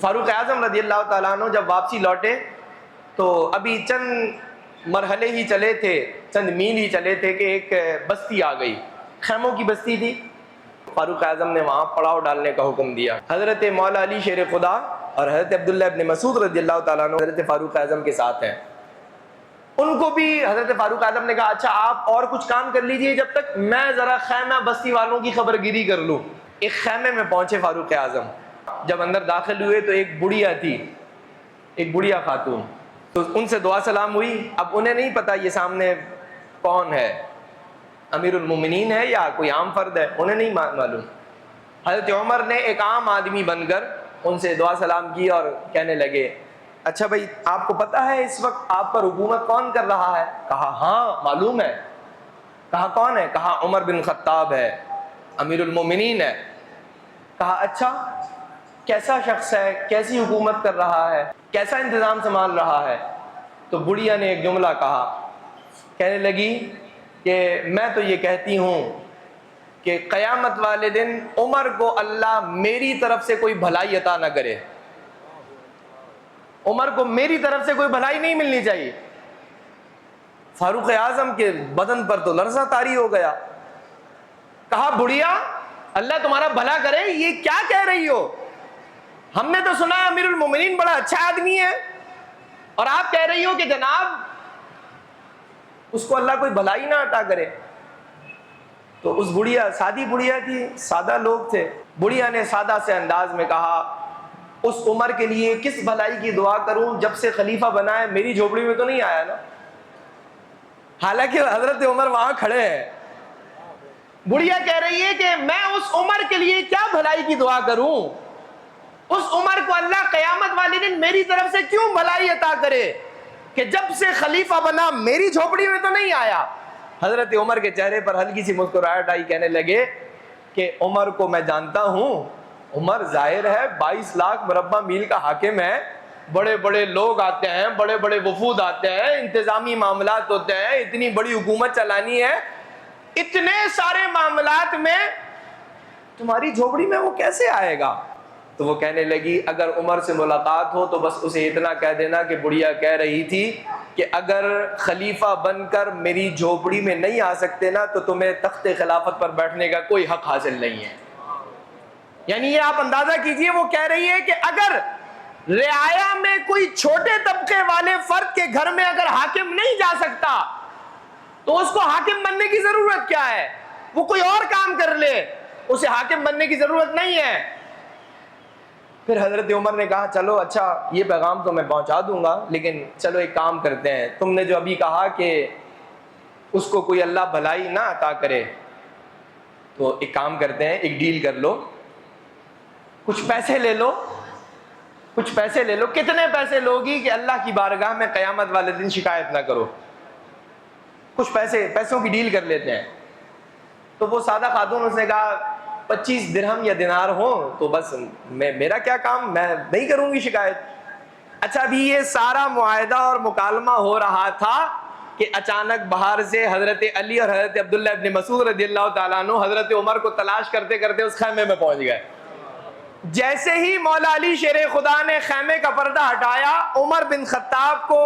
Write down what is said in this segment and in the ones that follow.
فاروق اعظم رضی اللہ تعالیٰ عنہ جب واپسی لوٹے تو ابھی چند مرحلے ہی چلے تھے، چند میل ہی چلے تھے کہ ایک بستی آ گئی، خیموں کی بستی تھی۔ فاروق اعظم نے وہاں پڑاؤ ڈالنے کا حکم دیا۔ حضرت مولا علی شیر خدا اور حضرت عبداللہ ابن مسعود رضی اللہ تعالیٰ عنہ حضرت فاروق اعظم کے ساتھ ہیں۔ ان کو بھی حضرت فاروق اعظم نے کہا اچھا آپ اور کچھ کام کر لیجئے جب تک میں ذرا خیمہ بستی والوں کی خبر گیری کر لوں۔ ایک خیمے میں پہنچے فاروق اعظم، جب اندر داخل ہوئے تو ایک بڑھیا تھی، ایک بڑھیا خاتون، تو ان سے دعا سلام ہوئی۔ اب انہیں نہیں پتا یہ سامنے کون ہے، امیر المومنین ہے یا کوئی عام فرد ہے، انہیں نہیں معلوم۔ حضرت عمر نے ایک عام آدمی بن کر ان سے دعا سلام کی اور کہنے لگے اچھا بھائی آپ کو پتا ہے اس وقت آپ پر حکومت کون کر رہا ہے؟ کہا ہاں معلوم ہے۔ کہا کون ہے؟ کہا عمر بن خطاب ہے، امیر المومنین ہے۔ کہا اچھا کیسا شخص ہے، کیسی حکومت کر رہا ہے، کیسا انتظام سنبھال رہا ہے؟ تو بڑھیا نے ایک جملہ کہا، کہنے لگی کہ میں تو یہ کہتی ہوں کہ قیامت والے دن عمر کو اللہ میری طرف سے کوئی بھلائی عطا نہ کرے، عمر کو میری طرف سے کوئی بھلائی نہیں ملنی چاہیے۔ فاروق اعظم کے بدن پر تو لرزہ طاری ہو گیا۔ کہا بڑھیا اللہ تمہارا بھلا کرے، یہ کیا کہہ رہی ہو؟ ہم نے تو سنا امیر المومنین بڑا اچھا آدمی ہے اور آپ کہہ رہی ہو کہ جناب اس کو اللہ کوئی بھلائی نہ عطا کرے۔ تو اس بڑھیا، سادی بڑھیا تھی، سادہ لوگ تھے، بڑھیا نے سادہ سے انداز میں کہا اس عمر کے لیے کس بھلائی کی دعا کروں، جب سے خلیفہ بنا ہے میری جھوپڑی میں تو نہیں آیا نا۔ حالانکہ حضرت عمر وہاں کھڑے ہیں، بڑھیا کہہ رہی ہے کہ میں اس عمر کے لیے کیا بھلائی کی دعا کروں، اس عمر کو اللہ قیامت والے دن میری طرف سے کیوں بھلائی عطا کرے کہ جب سے خلیفہ بنا میری جھوپڑی میں تو نہیں آیا۔ حضرت عمر کے چہرے پر ہلکی سی مسکراہٹ آئی، کہنے لگے کہ عمر کو میں جانتا ہوں، عمر ظاہر ہے 22 لاکھ مربع میل کا حاکم ہے، بڑے بڑے لوگ آتے ہیں، بڑے بڑے وفود آتے ہیں، انتظامی معاملات ہوتے ہیں، اتنی بڑی حکومت چلانی ہے، اتنے سارے معاملات میں تمہاری جھوپڑی میں وہ کیسے آئے گا؟ تو وہ کہنے لگی اگر عمر سے ملاقات ہو تو بس اسے اتنا کہہ دینا کہ بڑھیا کہہ رہی تھی کہ اگر خلیفہ بن کر میری جھوپڑی میں نہیں آ سکتے نا تو تمہیں تخت خلافت پر بیٹھنے کا کوئی حق حاصل نہیں ہے۔ یعنی یہ آپ اندازہ کیجئے، وہ کہہ رہی ہے کہ اگر رعایا میں کوئی چھوٹے طبقے والے فرد کے گھر میں اگر حاکم نہیں جا سکتا تو اس کو حاکم بننے کی ضرورت کیا ہے؟ وہ کوئی اور کام کر لے، اسے حاکم بننے کی ضرورت نہیں ہے۔ پھر حضرت عمر نے کہا چلو اچھا یہ پیغام تو میں پہنچا دوں گا، لیکن چلو ایک کام کرتے ہیں، تم نے جو ابھی کہا کہ اس کو کوئی اللہ بھلائی نہ عطا کرے، تو ایک کام کرتے ہیں، ایک ڈیل کر لو، کچھ پیسے لے لو، کچھ پیسے لے لو۔ کتنے پیسے لوگی کہ اللہ کی بارگاہ میں قیامت والے دن شکایت نہ کرو؟ کچھ پیسوں کی ڈیل کر لیتے ہیں۔ تو وہ سادہ خاتون اس نے کہا 25 درہم یا دینار ہو تو بس میرا کیا کام، میں نہیں کروں گی شکایت۔ اچھا ابھی یہ سارا معاہدہ اور مکالمہ ہو رہا تھا کہ اچانک باہر سے حضرت علی اور حضرت عبداللہ ابن مسعود رضی اللہ تعالیٰ عنہ حضرت عمر کو تلاش کرتے کرتے اس خیمے میں پہنچ گئے۔ جیسے ہی مولا علی شیر خدا نے خیمے کا پردہ ہٹایا، عمر بن خطاب کو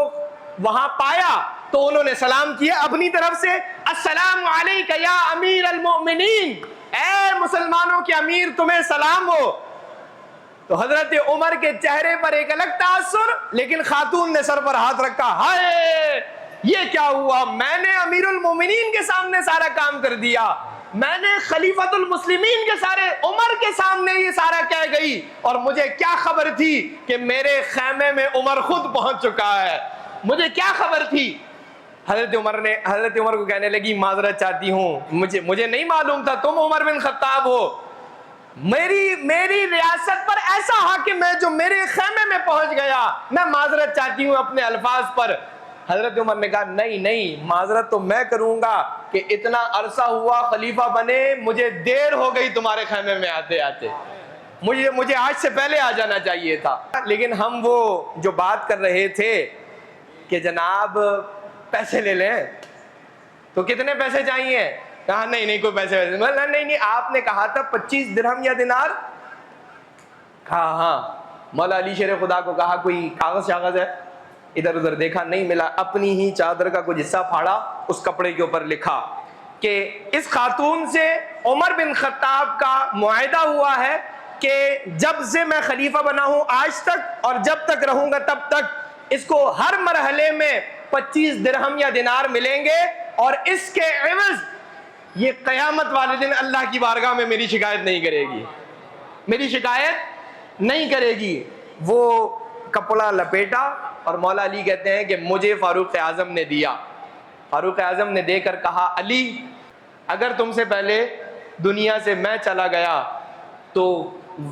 وہاں پایا تو انہوں نے سلام کیا اپنی طرف سے، السلام علیک یا امیر المؤمنین، اے مسلمانوں کے امیر تمہیں سلام ہو۔ تو حضرت عمر کے چہرے پر ایک الگ تاثر، لیکن خاتون نے سر پر ہاتھ رکھا، ہائے یہ کیا ہوا، میں نے امیر المومنین کے سامنے سارا کام کر دیا، میں نے خلیفۃ المسلمین کے سارے عمر کے سامنے یہ سارا کہہ گئی، اور مجھے کیا خبر تھی کہ میرے خیمے میں عمر خود پہنچ چکا ہے، مجھے کیا خبر تھی۔ حضرت عمر کو کہنے لگی معذرت چاہتی ہوں، مجھے نہیں معلوم تھا تم عمر بن خطاب ہو، میری ریاست پر ایسا حاکم ہے جو میرے خیمے میں پہنچ گیا، میں معذرت چاہتی ہوں اپنے الفاظ پر۔ حضرت عمر نے کہا نہیں معذرت تو میں کروں گا کہ اتنا عرصہ ہوا خلیفہ بنے، مجھے دیر ہو گئی تمہارے خیمے میں آتے آتے، مجھے آج سے پہلے آ جانا چاہیے تھا۔ لیکن ہم وہ جو بات کر رہے تھے کہ جناب پیسے لے لیں، تو کتنے پیسے چاہیے؟ کہا نہیں کوئی پیسے نہیں، آپ نے کہا تھا 25 درہم یا دینار، کہا ہاں مولا علی شیر خدا کو کہا کوئی کاغذ شاغذ ہے؟ ادھر ادھر دیکھا، نہیں ملا، اپنی ہی چادر کا کچھ حصہ پھاڑا، اس کپڑے کے اوپر لکھا کہ اس خاتون سے عمر بن خطاب کا معاہدہ ہوا ہے کہ جب سے میں خلیفہ بنا ہوں آج تک اور جب تک رہوں گا تب تک اس کو ہر مرحلے میں 25 درہم یا دینار ملیں گے، اور اس کے عوض یہ قیامت والے دن اللہ کی بارگاہ میں میری شکایت نہیں کرے گی، میری شکایت نہیں کرے گی۔ وہ کپڑا لپیٹا اور مولا علی کہتے ہیں کہ مجھے فاروق اعظم نے دیا۔ فاروق اعظم نے دے کر کہا علی اگر تم سے پہلے دنیا سے میں چلا گیا تو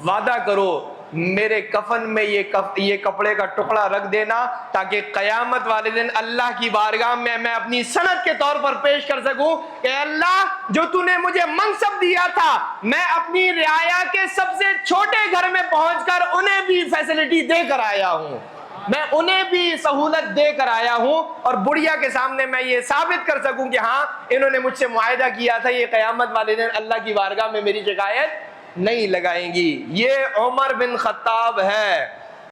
وعدہ کرو میرے کفن میں یہ کپڑے کا ٹکڑا رکھ دینا تاکہ قیامت والے دن اللہ کی بارگاہ میں میں اپنی سند کے طور پر پیش کر سکوں کہ اللہ جو تو نے مجھے منصب دیا تھا میں اپنی رعایا کے سب سے چھوٹے گھر میں پہنچ کر انہیں بھی فیسلٹی دے کر آیا ہوں، میں انہیں بھی سہولت دے کر آیا ہوں، اور بڑھیا کے سامنے میں یہ ثابت کر سکوں کہ ہاں انہوں نے مجھ سے معاہدہ کیا تھا یہ قیامت والے دن اللہ کی بارگاہ میں میری شکایت نہیں لگائیں گی۔ یہ عمر بن خطاب ہے۔